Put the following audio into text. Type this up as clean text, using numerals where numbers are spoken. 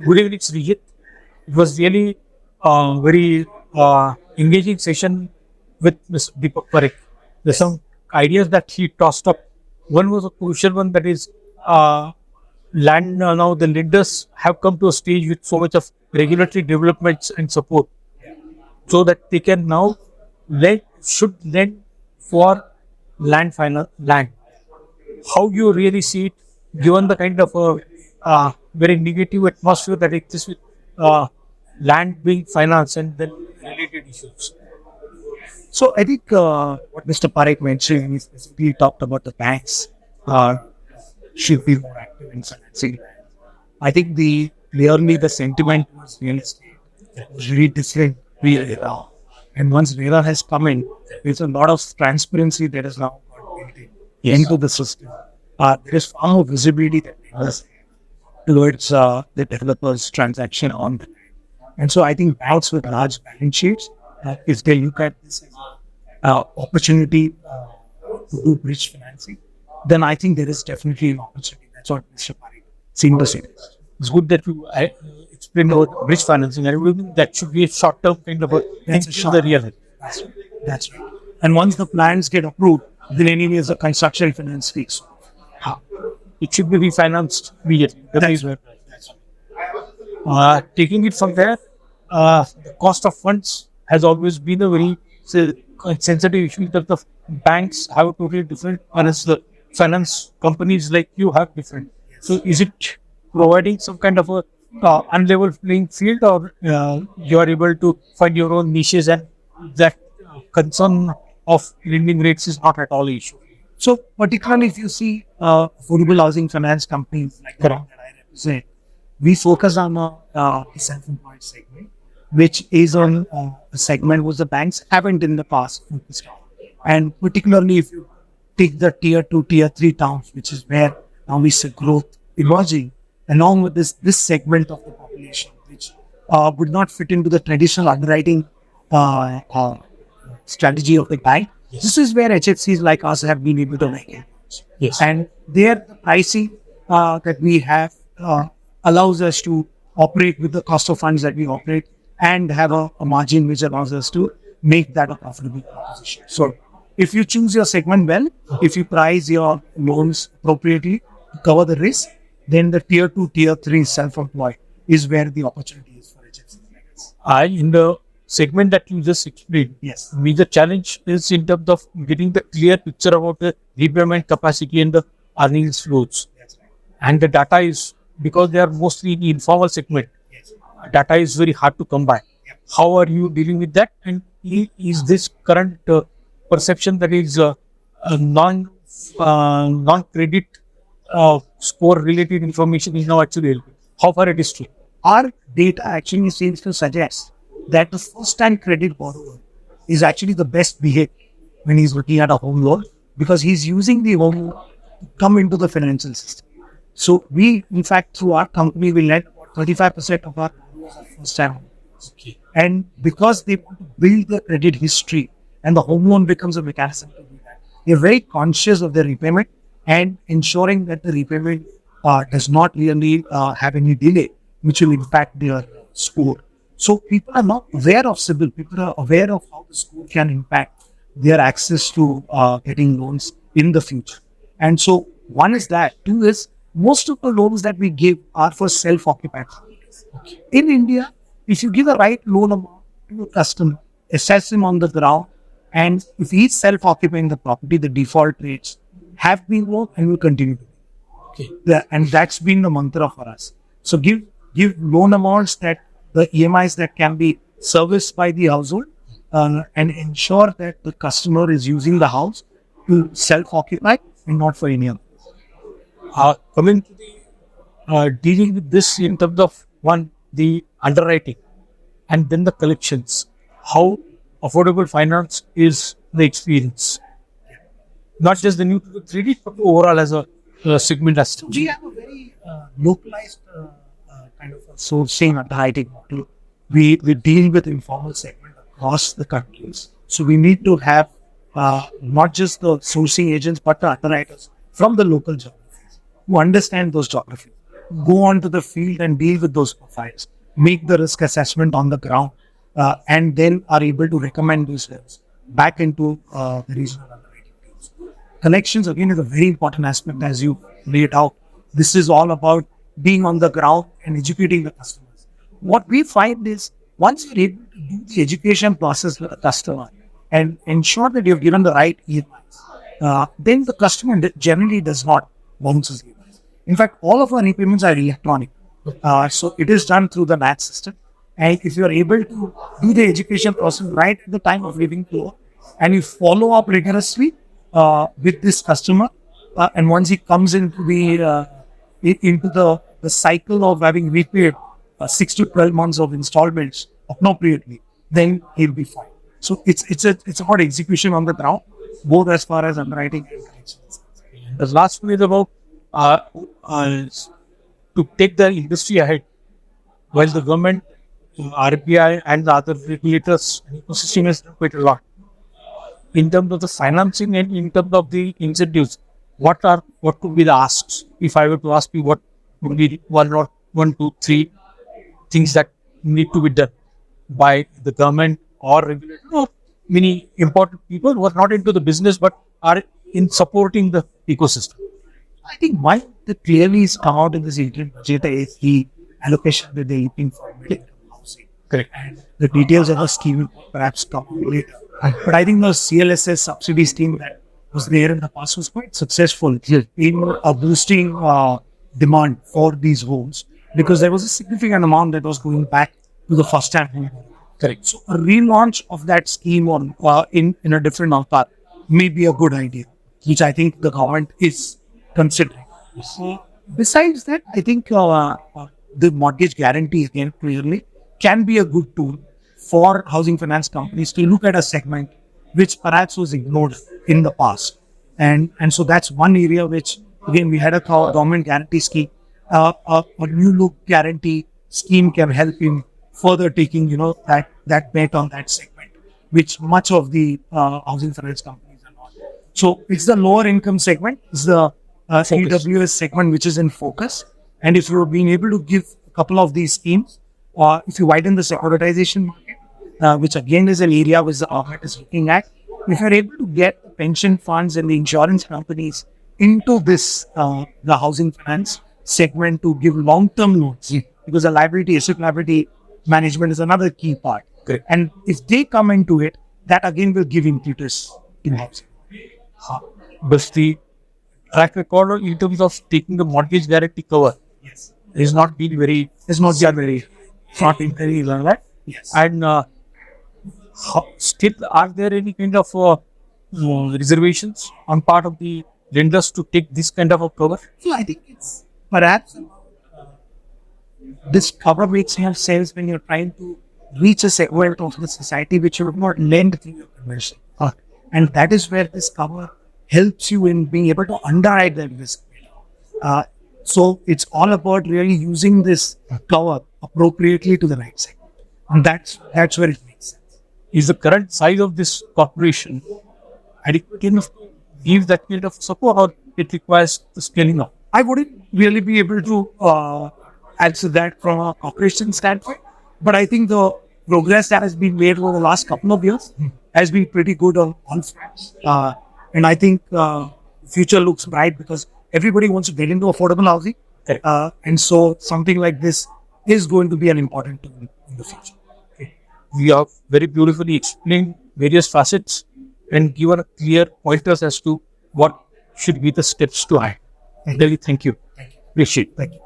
Good evening, Shreejit. It was really very engaging session with Mr. Deepak Parekh. There's some ideas that he tossed up. One was a crucial one, that is land. Now the lenders have come to a stage with so much of regulatory developments and support, so that they can now should lend for land. How you really see it, given the kind of very negative atmosphere that exists with uh, land being financed and then related issues. So I think what Mr. Parekh mentioned, he specifically talked about the banks should be more active in financing. I think clearly the sentiment was real estate was really different pre-RERA. And once RERA has come in, there's a lot of transparency that has now got built into the system. There is far more visibility that has towards the developer's transaction on the land. And so I think banks with large balance sheets, if they look at this as opportunity to do bridge financing, then I think there is definitely an opportunity. That's what Mr. Parekh seemed to say. It's good that you explained about bridge financing. I think that should be a short term kind of a That's thing a to short the real. That's right. That's right. And once the plans get approved, then anyways the construction finance speaks. It should be refinanced immediately. That's right. Taking it from there, the cost of funds has always been a very sensitive issue in terms of banks have a totally different finance companies like you have different. So is it providing some kind of a unlevel playing field, or you are able to find your own niches, and that concern of lending rates is not at all an issue? So particularly if you see affordable housing finance companies like the one that I represent, we focus on the self-employed segment, which is on a segment which the banks haven't in the past focused on. And particularly if you take the tier 2, tier 3 towns, which is where now we see growth emerging, along with this segment of the population, which would not fit into the traditional underwriting strategy of the bank. Yes. This is where HFCs like us have been able to make it. Yes. And there, the pricing that we have allows us to operate with the cost of funds that we operate and have a margin which allows us to make that a profitable proposition. So, if you choose your segment well, if you price your loans appropriately to cover the risk, then the tier 2, tier 3 self-employed is where the opportunity is for HFCs. In the segment that you just explained, Yes. major challenge is in terms of getting the clear picture about the repayment capacity and the earnings flows. That's right. And the data is, because they are mostly in the informal segment, Yes. data is very hard to come by. Yep. How are you dealing with that? And is this current perception that is non credit score related information is now actually helping? How far it is true? Our data actually seems to suggest that the first-time credit borrower is actually the best behaved when he's looking at a home loan, because he's using the home loan to come into the financial system. So we, in fact, through our company, we lend about 35% of our borrowers are first-time home loans. Okay. And because they want to build the credit history and the home loan becomes a mechanism to do that, they're very conscious of their repayment and ensuring that the repayment does not really have any delay, which will impact their score. So people are not aware of CIBIL. People are aware of how the score can impact their access to getting loans in the future. And so one is that. Two is most of the loans that we give are for self-occupied properties. Okay. In India, if you give the right loan amount to a customer, assess him on the ground, and if he's self-occupying the property, the default rates have been low and will continue to be. Okay. And that's been the mantra for us. So give loan amounts that the EMIs that can be serviced by the household, and ensure that the customer is using the house to self-occupy and not for any other. Coming to the dealing with this in terms of one, the underwriting, and then the collections, how affordable finance is the experience, not just the new to the 3D, but overall as a segment as to. We have a very localized kind of a sourcing underwriting model. We deal with informal segment across the countries. So we need to have not just the sourcing agents, but the underwriters from the local geographies who understand those geographies. go onto the field and deal with those profiles, make the risk assessment on the ground, and then are able to recommend those loans back into the regional underwriting teams. Connections again is a very important aspect as you laid out. This is all about being on the ground and educating the customers. What we find is once you're able to do the education process with the customer and ensure that you've given the right EMIs, then the customer generally does not bounce his EMIs. In fact, all of our repayments are electronic. So it is done through the NAT system. And if you are able to do the education process right at the time of giving to and you follow up rigorously with this customer, and once he comes into the cycle of having repaid 6 to 12 months of installments appropriately, then he'll be fine. So it's about execution on the ground, both as far as underwriting and collections. The last one is about to take the industry ahead, while the government, RBI, and the other regulators and ecosystem has done quite a lot in terms of the financing and in terms of the incentives. What could be the asks? If I were to ask you, what would be one, two, three things that need to be done by the government or regulator or many important people who are not into the business but are in supporting the ecosystem? I think one that clearly is come out in this Indian budget is the allocation that they're looking for middle-income housing. Correct. And the details of the scheme will perhaps come out later. But I think the CLSS subsidy scheme that was there in the past was quite successful in boosting demand for these homes because there was a significant amount that was going back to the first-time home. Correct. So a relaunch of that scheme in a different avatar may be a good idea, which I think the government is considering. Besides that, I think the mortgage guarantee again clearly can be a good tool for housing finance companies to look at a segment which perhaps was ignored in the past. And so that's one area which, again, we had a government guarantee scheme. A new look guarantee scheme can help in further taking, that bet on that segment, which much of the housing finance companies are not. So it's the lower income segment, it's the AWS segment which is in focus. And if you're being able to give a couple of these schemes, or if you widen the securitization market, which again is an area which the government is looking at, if you're able to get the pension funds and the insurance companies into this, the housing finance segment to give long-term loans, because the asset liability management is another key part. Correct. And if they come into it, that again will give impetus in housing. But the track record in terms of taking the mortgage guarantee cover is not been very, It's not been very right? Yes. And still, are there any kind of reservations on part of the lenders to take this kind of a cover? So I think it's perhaps this cover makes more sense when you're trying to reach a segment of the society which you would not lend through your convention. And that is where this cover helps you in being able to underwrite that risk. So it's all about really using this cover appropriately to the right segment. And that's where it makes sense. Is the current size of this corporation adequate enough to give that kind of support, or it requires the scaling up? I wouldn't really be able to answer that from a corporation standpoint, but I think the progress that has been made over the last couple of years has been pretty good on all fronts. And I think future looks bright because everybody wants to get into affordable housing. And so something like this is going to be an important tool in the future. We have very beautifully explained various facets and given clear pointers as to what should be the steps to act. Really, thank you. Thank you. Appreciate it. Thank you.